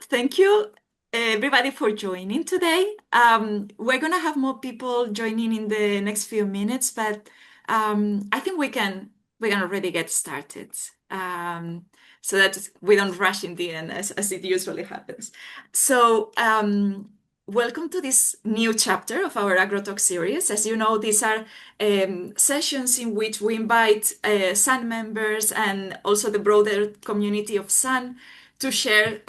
Thank you, everybody, for joining today. We're going to have more people joining in the next few minutes, but I think we can already get started, so that we don't rush in the end as it usually happens. So, welcome to this new chapter of our AgroTalk series. As you know, these are sessions in which we invite SUN members and also the broader community of SUN to share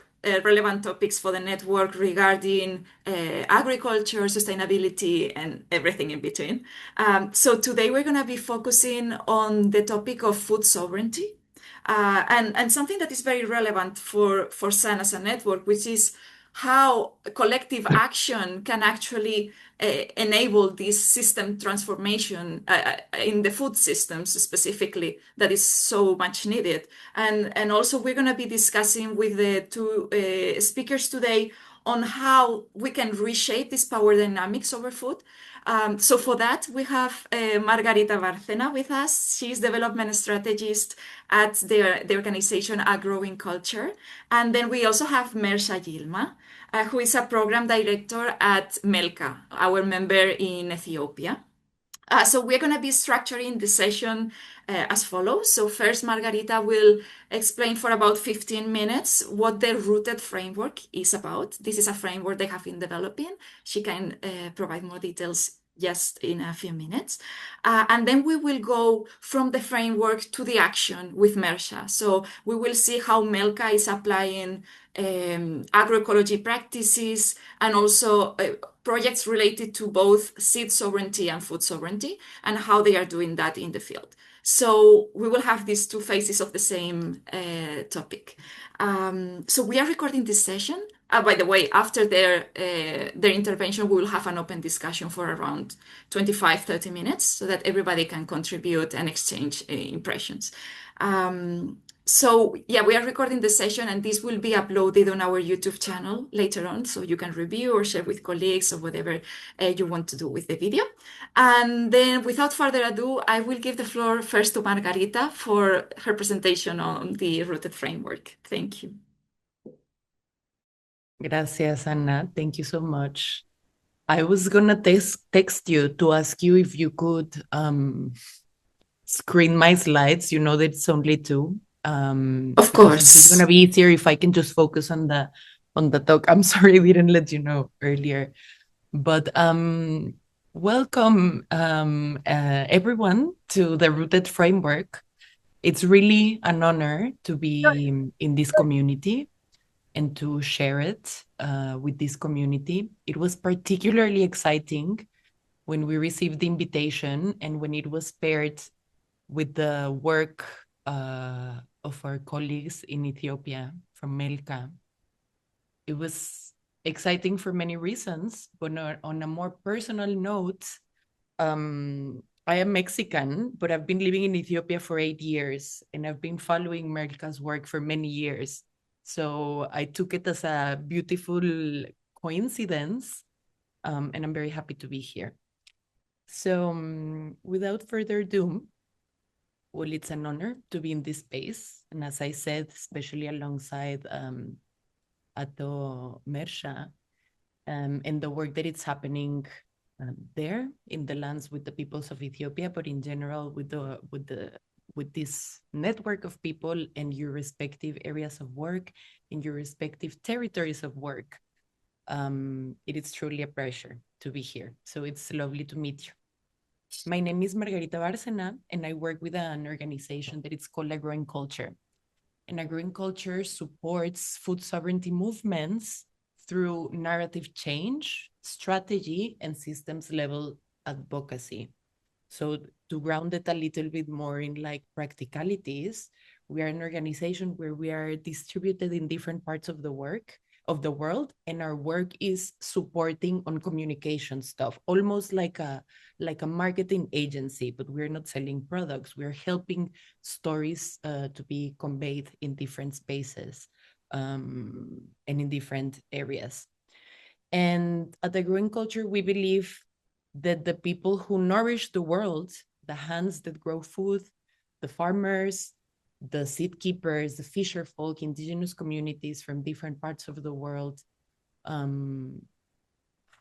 relevant topics for the network regarding agriculture, sustainability, and everything in between. So today we're going to be focusing on the topic of food sovereignty, and something that is very relevant for SUN as a network, which is how collective action can actually enable this system transformation in the food systems specifically that is so much needed. And also we're going to be discussing with the two speakers today on how we can reshape this power dynamics over food. So for that, we have Margarita Bárcena with us. She's development strategist at the organization Agroecological. And then we also have Mersha Yilma, who is a program director at MELCA, our member in Ethiopia. So we're going to be structuring the session as follows. So first, Margarita will explain for about 15 minutes what the rooted framework is about. This is a framework they have been developing. She can provide more details just in a few minutes. And then we will go from the framework to the action with Mersha. So we will see how MELCA is applying agroecology practices and also projects related to both seed sovereignty and food sovereignty and how they are doing that in the field. So we will have these two faces of the same topic. So we are recording this session. By the way, after their intervention, we will have an open discussion for around 25-30 minutes so that everybody can contribute and exchange impressions. So yeah, we are recording the session and this will be uploaded on our YouTube channel later on, so you can review or share with colleagues or whatever you want to do with the video. And then without further ado, I will give the floor first to Margarita for her presentation on the rooted framework. Thank you. Gracias, Anna. Thank you so much. I was gonna text you to ask you if you could screen my slides. You know that it's only two. Of Because it's just course. gonna be easier if I can just focus on the talk. I'm sorry we didn't let you know earlier, but welcome everyone to the Rooted Framework. It's really an honor to be in this community and to share it with this community. It was particularly exciting when we received the invitation and when it was paired with the work of our colleagues in Ethiopia from MELCA. It was exciting for many reasons, but on a more personal note, I am Mexican, but I've been living in Ethiopia for 8 years, and I've been following MELCA's work for many years. So I took it as a beautiful coincidence, and I'm very happy to be here. So without further ado, well, it's an honor to be in this space. And as I said, especially alongside Ato Mersha, and the work that it's happening there in the lands with the peoples of Ethiopia, but in general with this network of people and your respective areas of work, in your respective territories of work. It is truly a pleasure to be here. So it's lovely to meet you. My name is Margarita Bárcena, and I work with an organization that is called Agroecological. And Agroecological supports food sovereignty movements through narrative change, strategy, and systems level advocacy. So to ground it a little bit more in like practicalities, we are an organization where we are distributed in different parts of the world, and our work is supporting on communication stuff, almost like a marketing agency, but we're not selling products. We're helping stories to be conveyed in different spaces and in different areas. And at the Growing Culture, we believe that the people who nourish the world, the hands that grow food, the farmers, the seed keepers, the fisher folk, indigenous communities from different parts of the world um,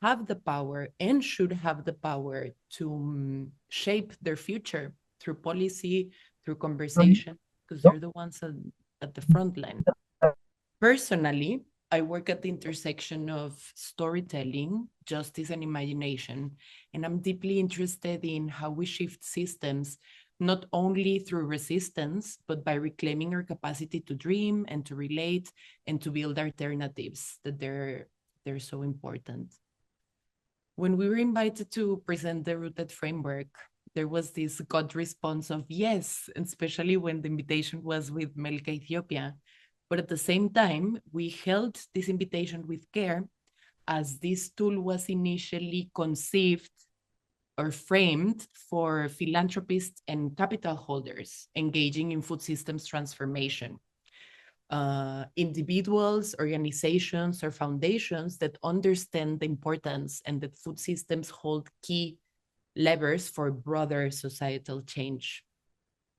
have the power and should have the power to shape their future through policy, through conversation, because they're the ones at the front line. Personally, I work at the intersection of storytelling, justice, and imagination, and I'm deeply interested in how we shift systems, not only through resistance, but by reclaiming our capacity to dream and to relate and to build alternatives that they're so important. When we were invited to present the Rooted framework, there was this gut response of yes, and especially when the invitation was with MELCA Ethiopia. But at the same time, we held this invitation with care, as this tool was initially conceived or framed for philanthropists and capital holders engaging in food systems transformation. Individuals, organizations, or foundations that understand the importance and that food systems hold key levers for broader societal change.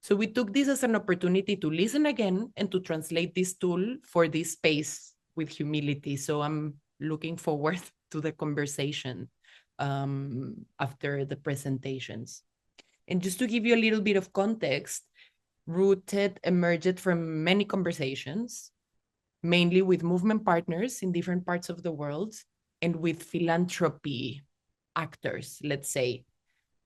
So we took this as an opportunity to listen again and to translate this tool for this space with humility. So I'm looking forward to the conversation after the presentations. And just to give you a little bit of context, Rooted emerged from many conversations, mainly with movement partners in different parts of the world and with philanthropy actors, let's say.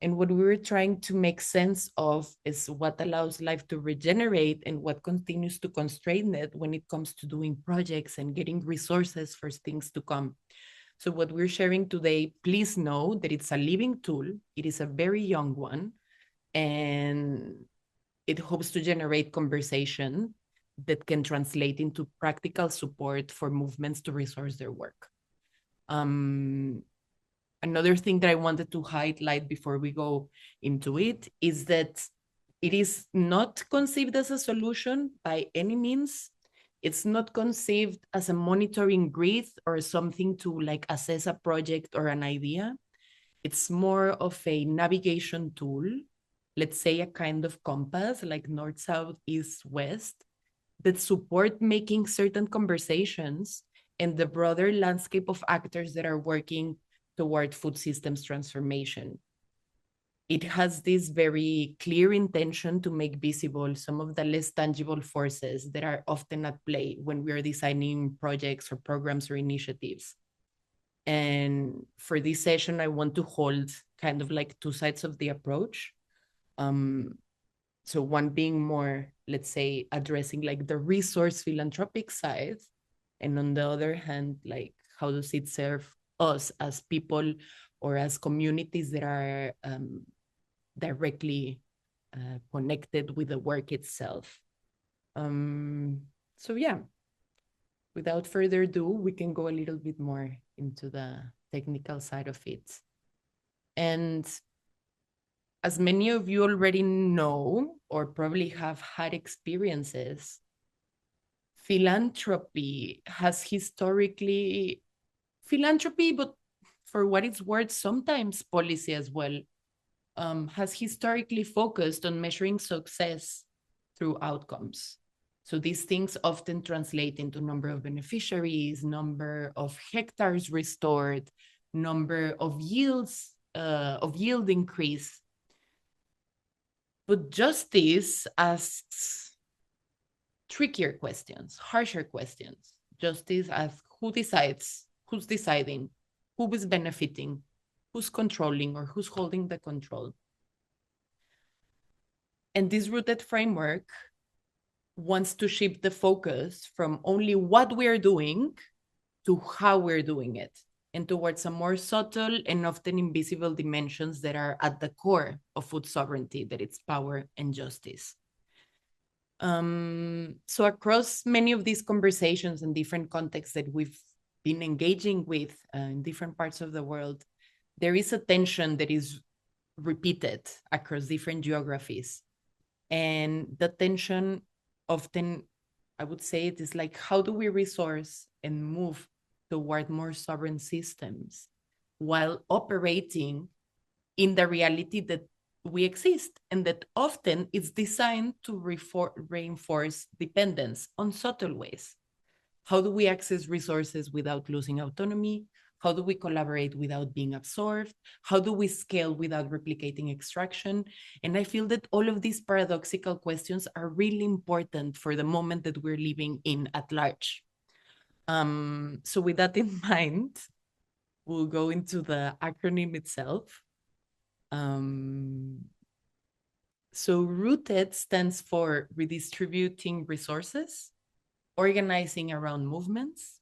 And what we were trying to make sense of is what allows life to regenerate and what continues to constrain it when it comes to doing projects and getting resources for things to come. So what we're sharing today, please know that it's a living tool. It is a very young one, and it hopes to generate conversation that can translate into practical support for movements to resource their work. Another thing that I wanted to highlight before we go into it is that it is not conceived as a solution by any means. It's not conceived as a monitoring grid or something to like assess a project or an idea. It's more of a navigation tool, let's say a kind of compass like north, south, east, west, that support making certain conversations and the broader landscape of actors that are working toward food systems transformation. It has this very clear intention to make visible some of the less tangible forces that are often at play when we are designing projects or programs or initiatives. And for this session, I want to hold kind of like two sides of the approach. So one being more, let's say, addressing like the resource philanthropic side, and on the other hand, like how does it serve us as people or as communities that are directly connected with the work itself. So yeah, without further ado, we can go a little bit more into the technical side of it. And as many of you already know, or probably have had experiences, philanthropy has historically, philanthropy, but for what it's worth, sometimes policy as well, has historically focused on measuring success through outcomes. So these things often translate into number of beneficiaries, number of hectares restored, number of yield increase. But justice asks trickier questions, harsher questions. Justice asks who decides, who's deciding, who is benefiting, who's controlling, or who's holding the control. And this rooted framework wants to shift the focus from only what we're doing to how we're doing it, and towards a more subtle and often invisible dimensions that are at the core of food sovereignty, that it's power and justice. So across many of these conversations and different contexts that we've been engaging with in different parts of the world, there is a tension that is repeated across different geographies. And the tension often, I would say, it is like, how do we resource and move toward more sovereign systems while operating in the reality that we exist, and that often it's designed to reinforce dependence on subtle ways. How do we access resources without losing autonomy? How do we collaborate without being absorbed? How do we scale without replicating extraction? And I feel that all of these paradoxical questions are really important for the moment that we're living in at large. So with that in mind, we'll go into the acronym itself. So ROOTED stands for redistributing resources, organizing around movements,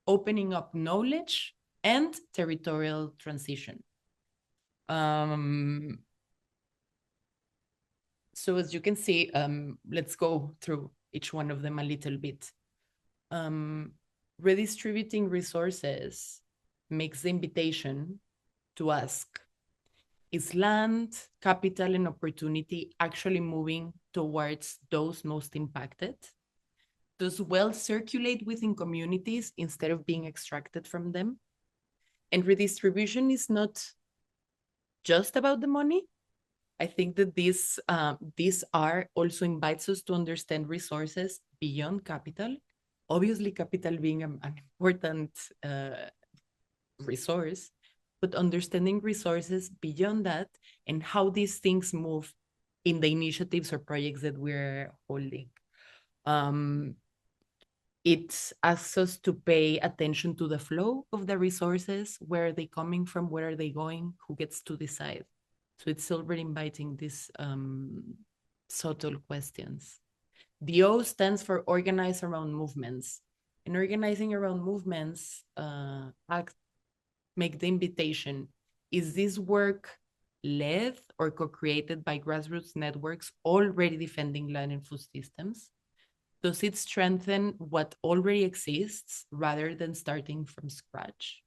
opening up knowledge, and territorial transition. So as you can see, let's go through each one of them a little bit. Redistributing resources makes the invitation to ask, is land, capital, and opportunity actually moving towards those most impacted? Does wealth circulate within communities instead of being extracted from them? And redistribution is not just about the money. I think that this R also invites us to understand resources beyond capital. Obviously, capital being an important resource, but understanding resources beyond that and how these things move in the initiatives or projects that we're holding. It asks us to pay attention to the flow of the resources. Where are they coming from? Where are they going? Who gets to decide? So it's already inviting these subtle questions. The O stands for organize around movements. And organizing around movements make the invitation. Is this work led or co-created by grassroots networks already defending land and food systems? Does it strengthen what already exists rather than starting from scratch?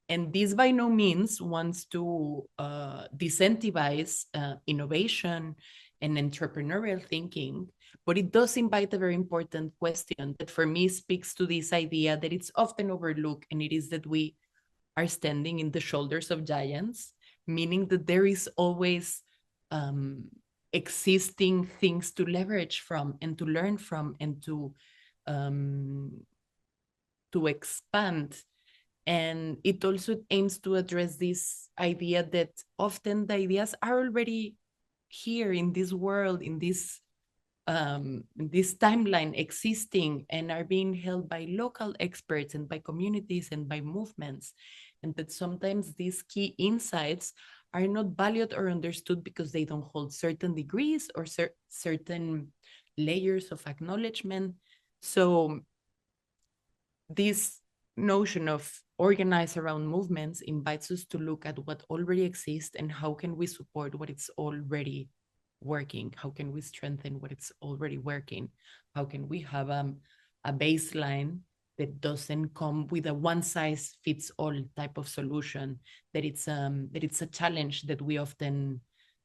And this by no means wants to disincentivize innovation and entrepreneurial thinking, but it does invite a very important question that for me speaks to this idea that it's often overlooked, and it is that we are standing in the shoulders of giants, meaning that there is always existing things to leverage from and to learn from and to expand. And it also aims to address this idea that often the ideas are already here in this world, in this timeline existing, and are being held by local experts and by communities and by movements. And that sometimes these key insights are not valued or understood because they don't hold certain degrees or certain layers of acknowledgement. So this notion of organize around movements invites us to look at what already exists and how can we support what it's already working? How can we strengthen what it's already working? How can we have a baseline that doesn't come with a one size fits all type of solution? That it's a challenge that we often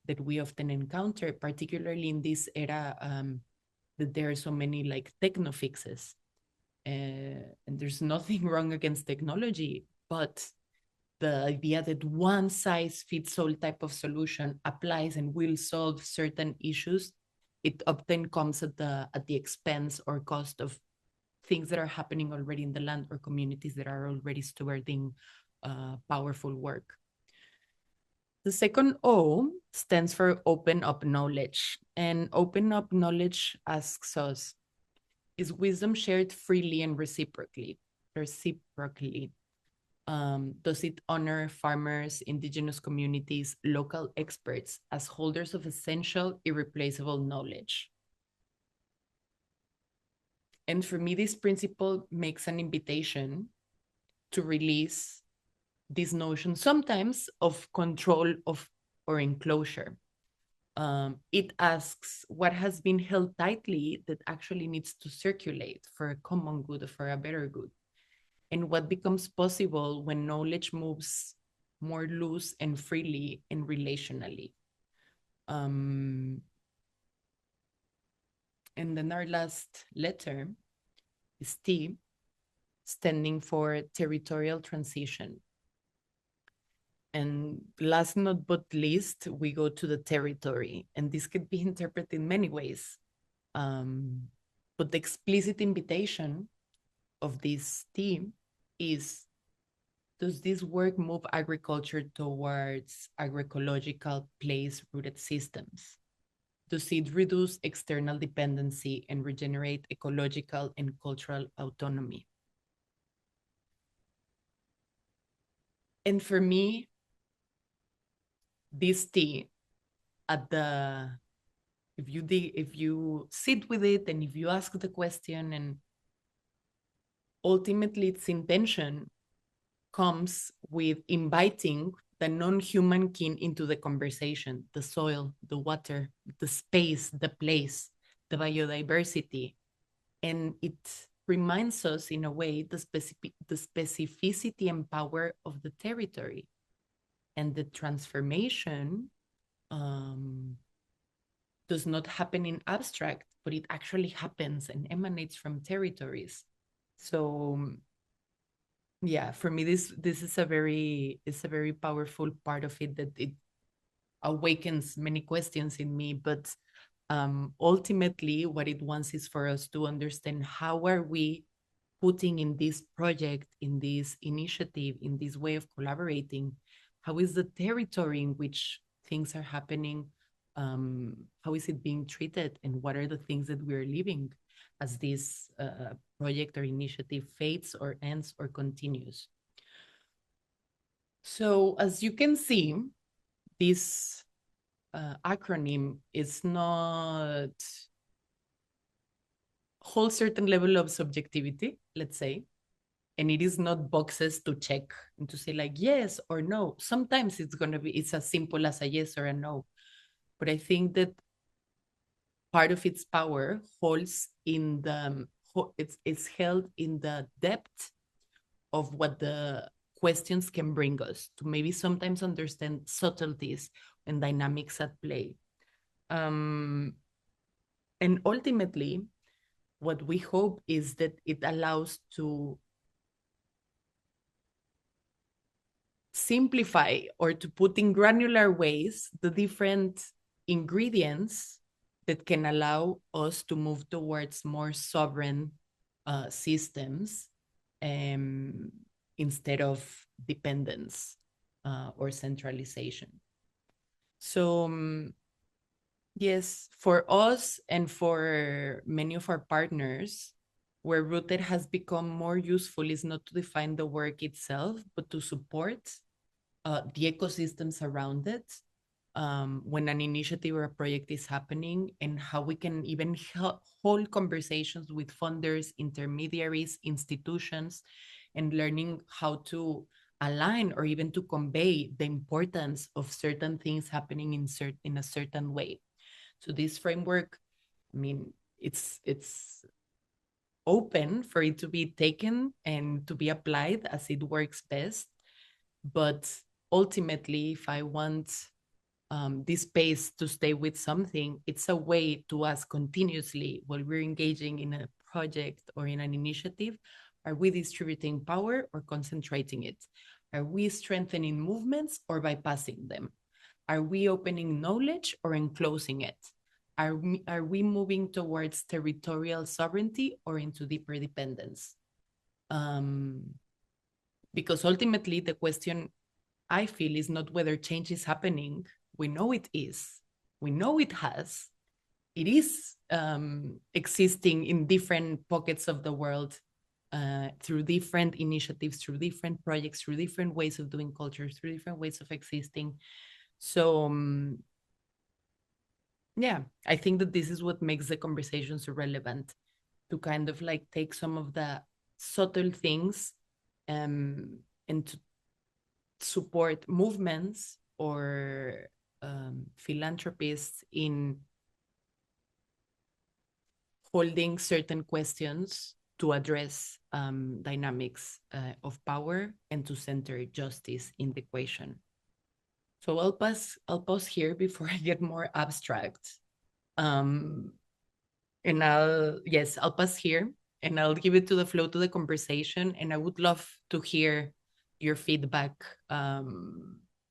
encounter, particularly in this era, that there are so many like techno fixes. And there's nothing wrong against technology, but the idea that one size fits all type of solution applies and will solve certain issues, it often comes at the expense or cost of things that are happening already in the land or communities that are already stewarding powerful work. The second O stands for open up knowledge. And open up knowledge asks us, is wisdom shared freely and reciprocally? Does it honor farmers, indigenous communities, local experts as holders of essential, irreplaceable knowledge? And for me, this principle makes an invitation to release this notion sometimes of control of or enclosure. It asks what has been held tightly that actually needs to circulate for a common good or for a better good, and what becomes possible when knowledge moves more loose and freely and relationally. And then our last letter is T, standing for territorial transition. And last not but least, we go to the territory. And this could be interpreted in many ways. But the explicit invitation of this team is, does this work move agriculture towards agroecological place-rooted systems? Does it reduce external dependency and regenerate ecological and cultural autonomy? And for me, this tea at the, if you sit with it and if you ask the question, and ultimately its intention comes with inviting the non-human kin into the conversation, the soil, the water, the space, the place, the biodiversity. And it reminds us in a way the specificity and power of the territory. And the transformation does not happen in abstract, but it actually happens and emanates from territories. So yeah, for me, this is a very powerful part of it, that it awakens many questions in me. But ultimately, what it wants is for us to understand, how are we putting in this project, in this initiative, in this way of collaborating, how is the territory in which things are happening, how is it being treated, and what are the things that we're living as this project or initiative fades or ends or continues. So as you can see, this acronym is not whole certain level of subjectivity, let's say, and it is not boxes to check and to say like yes or no. Sometimes it's as simple as a yes or a no, but I think that part of its power holds in the it's held in the depth of what the questions can bring us to maybe sometimes understand subtleties and dynamics at play. And ultimately, what we hope is that it allows to simplify, or to put in granular ways, the different ingredients that can allow us to move towards more sovereign systems, instead of dependence or centralization. So yes, for us and for many of our partners, where Rooted has become more useful is not to define the work itself, but to support the ecosystems around it, when an initiative or a project is happening, and how we can even hold conversations with funders, intermediaries, institutions, and learning how to align or even to convey the importance of certain things happening in a certain way. So this framework, I mean, it's open for it to be taken and to be applied as it works best. But ultimately, if I want this space to stay with something, it's a way to ask continuously, while we're engaging in a project or in an initiative, are we distributing power or concentrating it? Are we strengthening movements or bypassing them? Are we opening knowledge or enclosing it? Are we moving towards territorial sovereignty or into deeper dependence? Because ultimately, the question I feel is not whether change is happening. We know it is. We know it has. It is existing in different pockets of the world, through different initiatives, through different projects, through different ways of doing culture, through different ways of existing. So yeah, I think that this is what makes the conversation so relevant, to kind of like take some of the subtle things, and to support movements or philanthropists in holding certain questions to address dynamics of power and to center justice in the equation. So I'll pause here before I get more abstract. And I'll pass here and I'll give it to the flow to the conversation. And I would love to hear your feedback,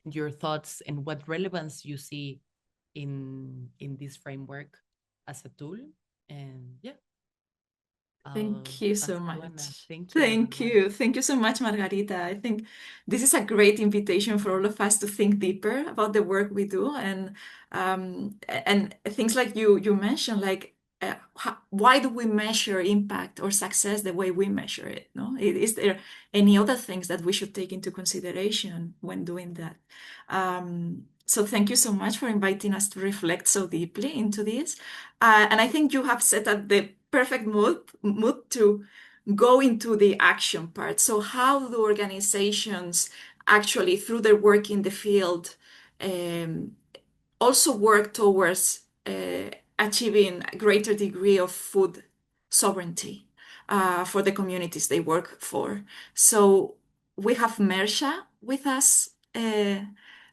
your thoughts and what relevance you see in this framework as a tool. And yeah, I'll Thank you pass so to Anna. much. Thank you, Thank everyone. you. Thank you so much, Margarita. I think this is a great invitation for all of us to think deeper about the work we do and things like you mentioned, like why do we measure impact or success the way we measure it? No, is there any other things that we should take into consideration when doing that? So thank you so much for inviting us to reflect so deeply into this. And I think you have set up the perfect mood to go into the action part. So how do organizations actually, through their work in the field, um, also work towards achieving a greater degree of food sovereignty for the communities they work for? So we have Mersha with us.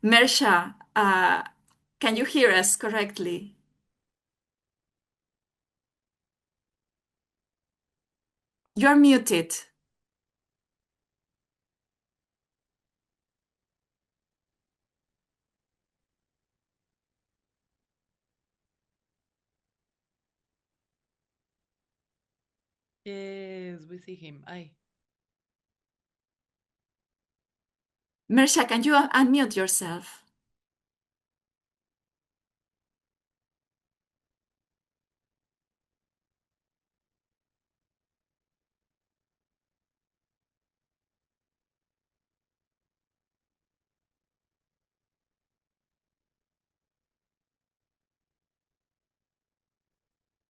Mersha, can you hear us correctly? You're muted. Yes, we see him. I Mersha, can you unmute yourself?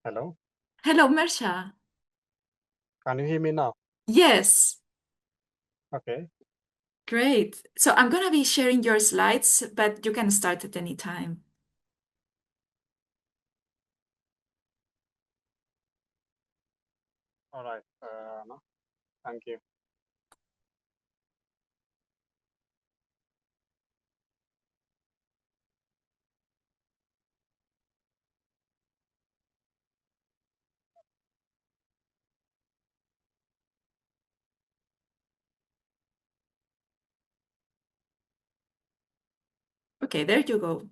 Hello, Hello, Mersha. can you hear me now? Yes, Okay, great. So I'm going to be sharing your slides, but you can start at any time. all right. No, thank you. Okay, there you go.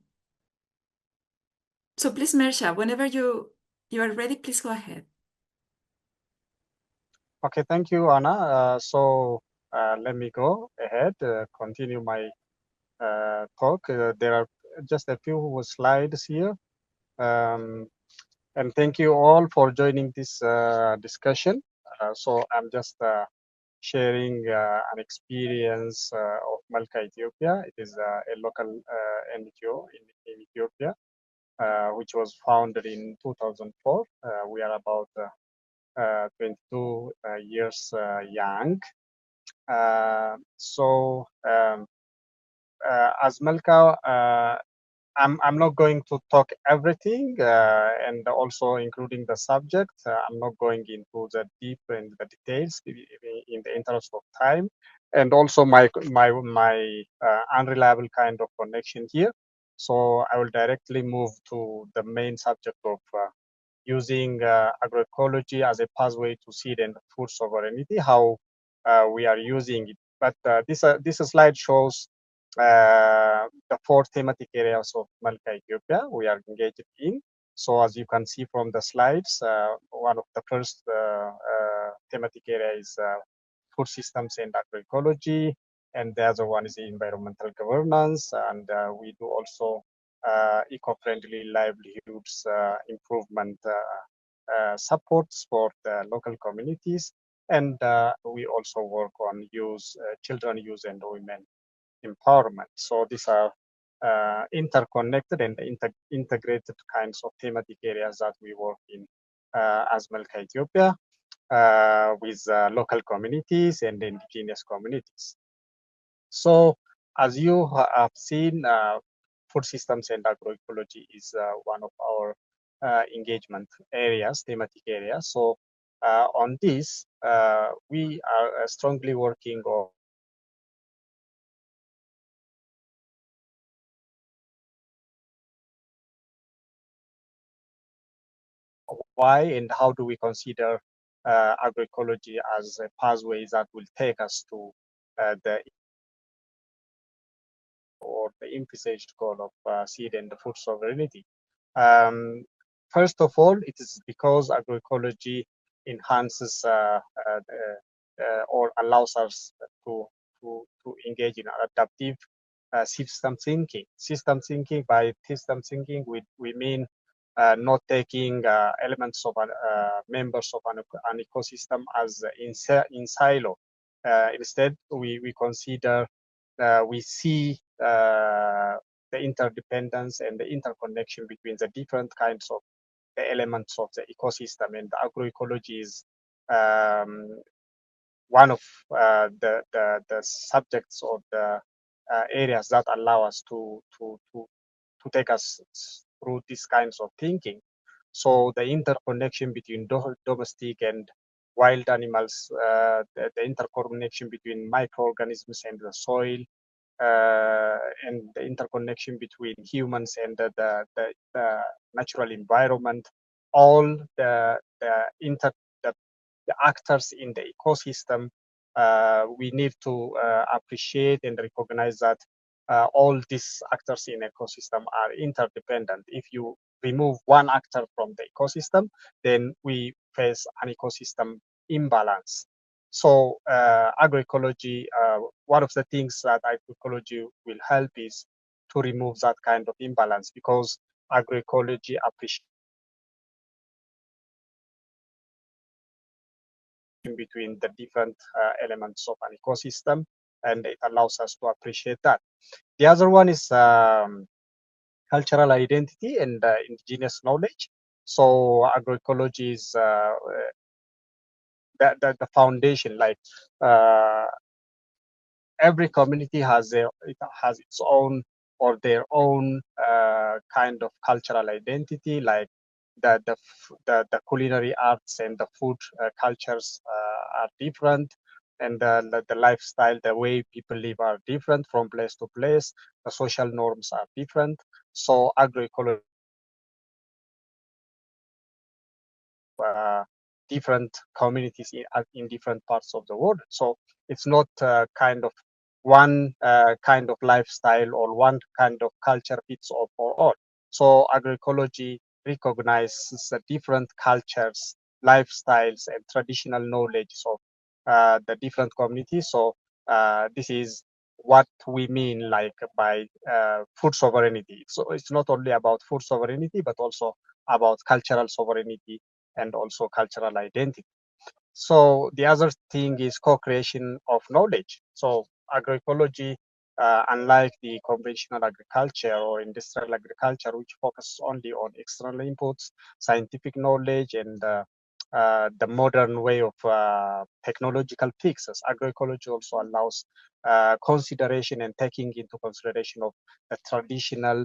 So please, Mersha, whenever you are ready, please go ahead. Okay, thank you, Anna. Let me go ahead, continue my talk. There are just a few slides here. Um, and thank you all for joining this discussion. I'm just sharing an experience of MELCA Ethiopia. It is a local NGO in Ethiopia, which was founded in 2004. We are about 22 years young. As MELCA, I'm not going to talk everything and also including the subject. I'm not going into the deep and the details in the interest of time, and also my unreliable kind of connection here. So I will directly move to the main subject of using agroecology as a pathway to seed and food sovereignty, how we are using it. But this slide shows the four thematic areas of MELCA Ethiopia we are engaged in. So as you can see from the slides, one of the first thematic area is food systems and agroecology, and the other one is environmental governance, and we do also eco-friendly livelihoods improvement supports for the local communities, and we also work on children use and women empowerment. So these are interconnected and integrated kinds of thematic areas that we work in as MELCA Ethiopia with local communities and indigenous communities. So as you have seen, food systems and agroecology is one of our engagement areas, thematic areas. So on this, we are strongly working on why and how do we consider agroecology as a pathway that will take us to the or the envisaged goal of seed and food sovereignty. Um, First of all, it is because agroecology enhances or allows us to engage in adaptive system thinking. System thinking, by system thinking, we mean not taking elements of members of an ecosystem as in silo. Instead, we consider, we see the interdependence and the interconnection between the different kinds of the elements of the ecosystem, and agroecology is one of the subjects or the areas that allow us to take us through these kinds of thinking. So the interconnection between domestic and wild animals, the interconnection between microorganisms and the soil, and the interconnection between humans and the natural environment, all the actors in the ecosystem, we need to appreciate and recognize that all these actors in ecosystem are interdependent. If you remove one actor from the ecosystem, then we face an ecosystem imbalance. So agroecology, one of the things that agroecology will help is to remove that kind of imbalance, because agroecology appreciates between the different elements of an ecosystem, and it allows us to appreciate that. The other one is cultural identity and indigenous knowledge. So agroecology is the foundation. Like every community has its own or their own kind of cultural identity, like the culinary arts and the food cultures are different, and the lifestyle, the way people live are different from place to place. The social norms are different. So agroecology different communities in different parts of the world. So it's not kind of one kind of lifestyle or one kind of culture fits all for all. So agroecology recognizes the different cultures, lifestyles, and traditional knowledge of the different communities. So this is what we mean like by food sovereignty. So it's not only about food sovereignty, but also about cultural sovereignty and also cultural identity. So the other thing is co-creation of knowledge. So agroecology, unlike the conventional agriculture or industrial agriculture, which focuses only on external inputs, scientific knowledge, and the modern way of technological fixes, agroecology also allows consideration and taking into consideration of the traditional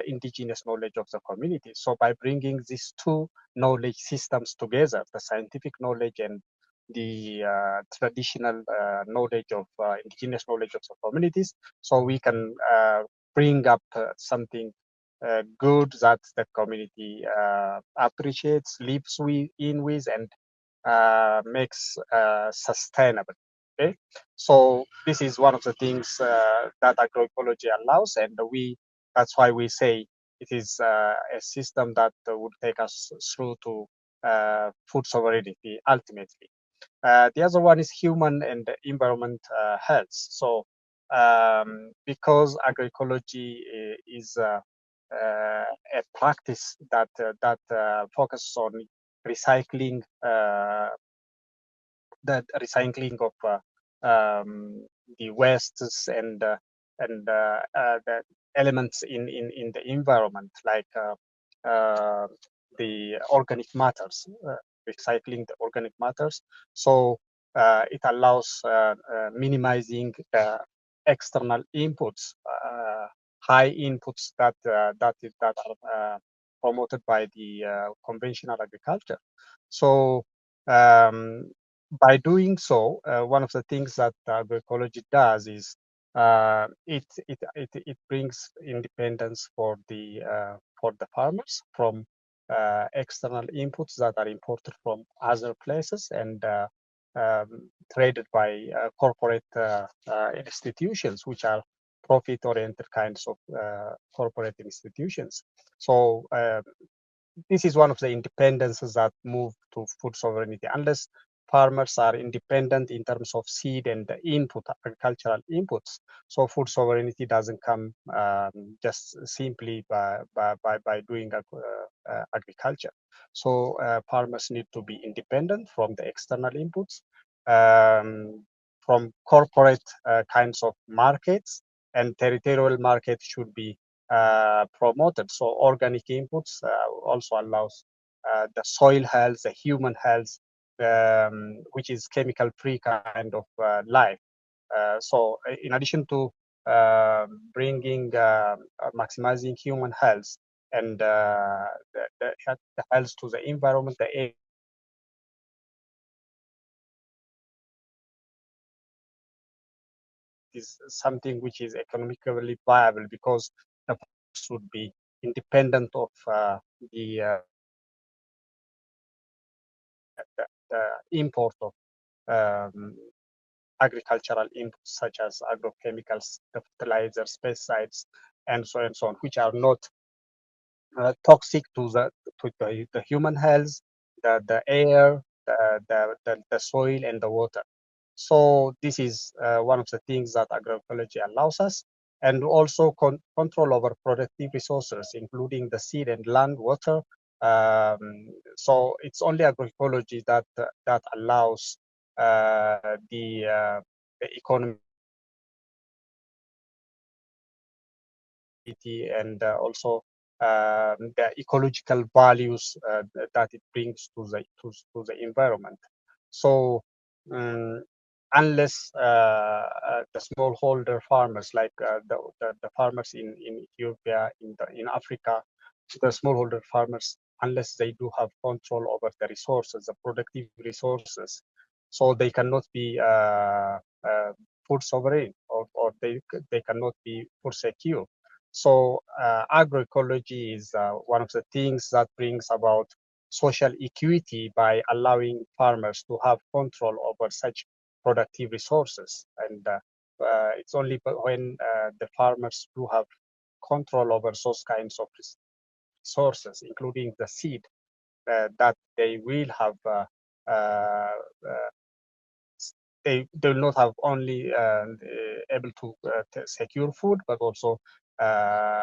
indigenous knowledge of the community. So by bringing these two knowledge systems together, the scientific knowledge and the traditional knowledge of indigenous knowledge of the communities, so we can bring up something good that the community appreciates, lives in with, and makes sustainable. Okay, so this is one of the things that agroecology allows, and that's why we say it is a system that would take us through to food sovereignty ultimately. The other one is human and environment health. So because agroecology is a practice that focuses on recycling, of the wastes and the elements in the environment, like the organic matters, recycling the organic matters. So it allows minimizing the external inputs, high inputs that are promoted by the conventional agriculture. So by doing so, one of the things that agroecology does is it brings independence for the farmers from external inputs that are imported from other places and traded by corporate institutions, which are profit-oriented kinds of corporate institutions. So this is one of the independences that move to food sovereignty. Unless farmers are independent in terms of seed and the input, agricultural inputs, so food sovereignty doesn't come just simply by doing agriculture. So farmers need to be independent from the external inputs, from corporate kinds of markets, and territorial markets should be promoted. So organic inputs also allows the soil health, the human health, which is chemical-free kind of life. So in addition to bringing, maximizing human health and the health to the environment, the air is something which is economically viable because the farmers should be independent of the import of um, agricultural inputs such as agrochemicals, the fertilizers, pesticides, and so on, which are not toxic to the human health, the air, the soil, and the water. So this is one of the things that agroecology allows us, and also control over productive resources, including the seed and land, water. So it's only agroecology that allows the economy and also the ecological values that it brings to the environment. So unless the smallholder farmers, like the farmers in Ethiopia, in Africa, the smallholder farmers, unless they do have control over the resources, the productive resources, so they cannot be food sovereign, or they cannot be food secure. So agroecology is one of the things that brings about social equity by allowing farmers to have control over such productive resources. And it's only when the farmers do have control over those kinds of resources, including the seed, that they will have they will not have only able to secure food, but also uh,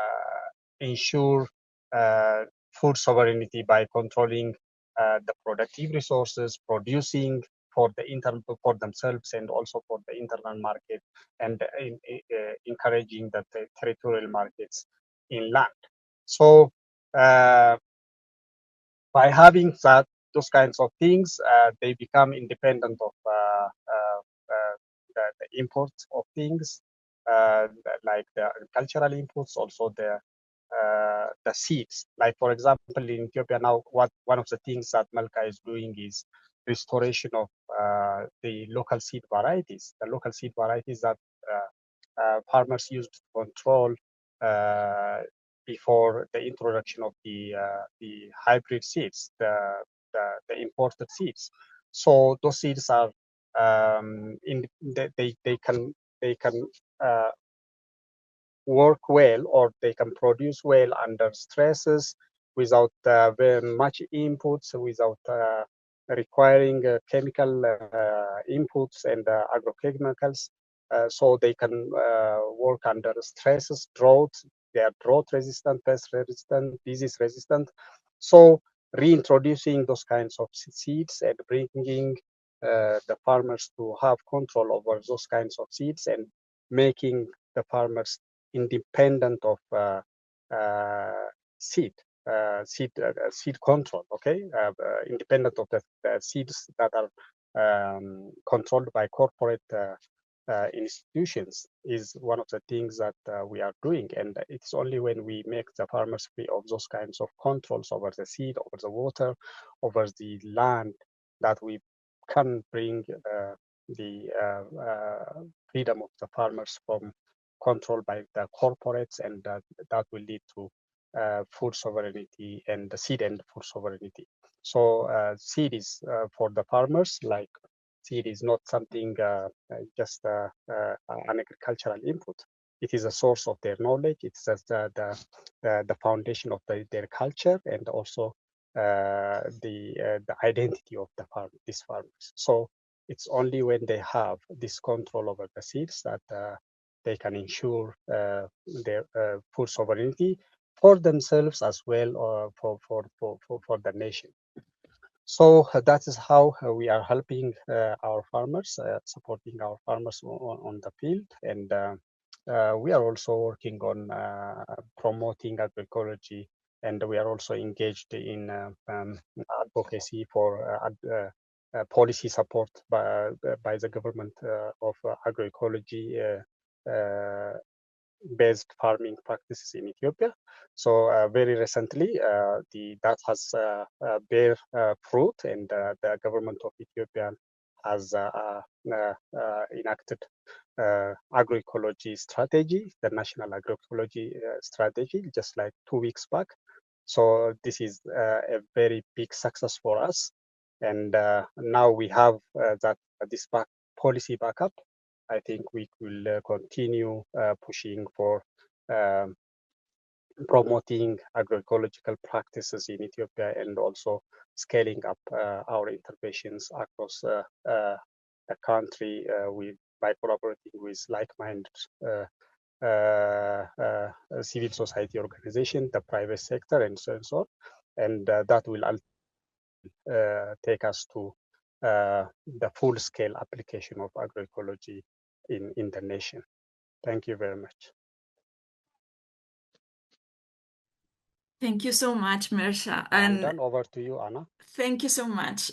ensure uh, food sovereignty by controlling the productive resources, producing for the internal, for themselves, and also for the internal market, and encouraging the territorial markets inland. So by having those kinds of things, they become independent of the import of things, like the agricultural inputs, also the seeds. Like for example, in Ethiopia now, one of the things that MELCA is doing is restoration of the local seed varieties. The local seed varieties that farmers used to control uh, before the introduction of the hybrid seeds, the imported seeds. So those seeds are they can uh, work well, or they can produce well under stresses without very much inputs, without requiring chemical inputs and agrochemicals. So they can work under stresses, drought. They are drought resistant, pest resistant, disease resistant. So reintroducing those kinds of seeds and bringing the farmers to have control over those kinds of seeds, and making the farmers independent of seed seed control. Okay, independent of the seeds that are controlled by corporate institutions is one of the things that we are doing. And it's only when we make the farmers free of those kinds of controls over the seed, over the water, over the land, that we can bring the freedom of the farmers from control by the corporates, and that will lead to food sovereignty, and the seed and food sovereignty. So seed is for the farmers, like seed is not something just an agricultural input. it is a source of their knowledge. It's the foundation of their culture, and also the identity of these farmers. So it's only when they have this control over the seeds that they can ensure their food sovereignty for themselves as well, or for the nation. So that is how we are helping our farmers, supporting our farmers on the field. And we are also working on promoting agroecology, and we are also engaged in advocacy for policy support by the government of agroecology based farming practices in Ethiopia. So very recently, that has bear fruit, and the government of Ethiopia has enacted agroecology strategy, the national agroecology strategy, just like 2 weeks back. So this is a very big success for us, and now we have this policy backup. I think we will continue pushing for um, promoting agroecological practices in Ethiopia, and also scaling up our interventions across the country by collaborating with like-minded civil society organization, the private sector, and so on. And that will take us to the full-scale application of agroecology in the nation. Thank you very much. Thank you so much, Mersha. I'm done. Over to you, Anna. Thank you so much.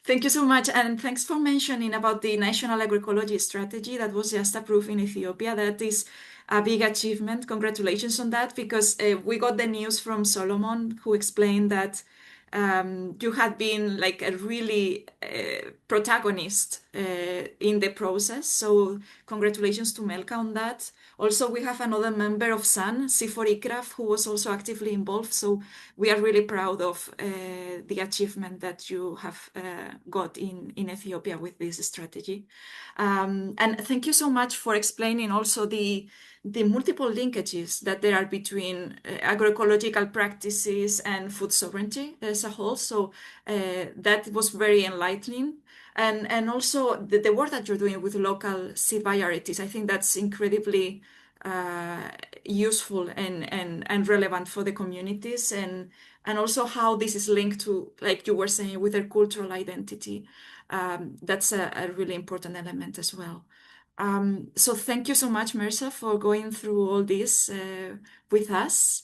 Thank you so much. And thanks for mentioning about the National Agroecology Strategy that was just approved in Ethiopia. That is a big achievement. Congratulations on that, because we got the news from Solomon, who explained that you had been like a really protagonist in the process. So congratulations to MELCA on that. Also, we have another member of SAN, Sifor Ikraf, who was also actively involved. So we are really proud of the achievement that you have got in Ethiopia with this strategy. And thank you so much for explaining also the multiple linkages that there are between agroecological practices and food sovereignty as a whole. So that was very enlightening. And also the work that you're doing with local seed varieties, I think that's incredibly useful and relevant for the communities, and also how this is linked to, like you were saying, with their cultural identity. That's a really important element as well. So thank you so much, Mersha, for going through all this with us.